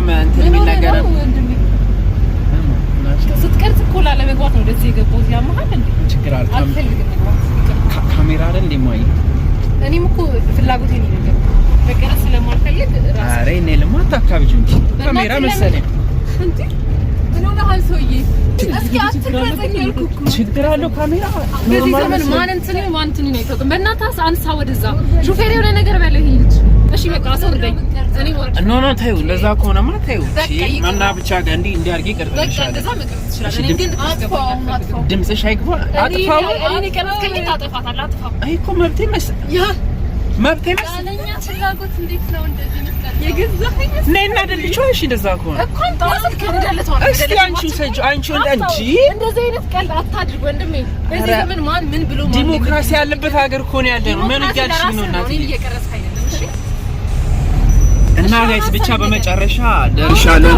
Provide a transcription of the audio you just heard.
በጣም እንትን የሚል ነገር ስትቀርጽ እኮ ላለመግባት ነው ወደዚህ የገባው ያማሃል እንዴ ችግር አልፈልግም ካሜራ አይደል እንደማይ እኔም እኮ ፍላጎቴ ነው ነገር በቀረጽ ስለማልፈልግ ራስ አሬ እኔ ለማታ አካባቢ እንጂ ካሜራ መሰለኝ እንዴ ነው ለሃል ሰውዬ እስኪ አትቀርጸኝ ያልኩት ችግር አለው ካሜራ በዚህ ዘመን ማን እንትን ነው አይተውም በእናታስ አንሳ ወደዛ ሹፌር የሆነ ነገር በለው ይሄድ እሺ በቃ አስወርደኝ እኔ ወርድ ኖ ታዩ ለዛ ከሆነማ ታዩ ማና ብቻ ጋር እንዲህ አድርጌ ቀርጸሻለሁ በቃ መቅረጽ ይችላል እኔ ግን አጥፋው ድምጽሽ አይግባ አጥፋው እኔ ቀረጽከኝ ታጠፋታለህ አጥፋው አይ እኮ መብቴ መብቴ ያለኛ ፍላጎት እንዴት ነው እንደዚህ መስቀል የገዛኸኝ ነይና አይደልሽ እንደዛ ከሆነ እኮ አንተ ከደለተው እስኪ አንቺ እንደዚህ አይነት ቀልድ አታድርግ ወንድሜ በዚህ ዘመን ማን ምን ብሎ ማን ዲሞክራሲ ያለበት ሀገር እኮ ነው ያለነው ምን እያልሽ ነው እናት እኔ እየቀረጽክ አይደለም እሺ እና ጋይስ ብቻ በመጨረሻ ደርሻለሁ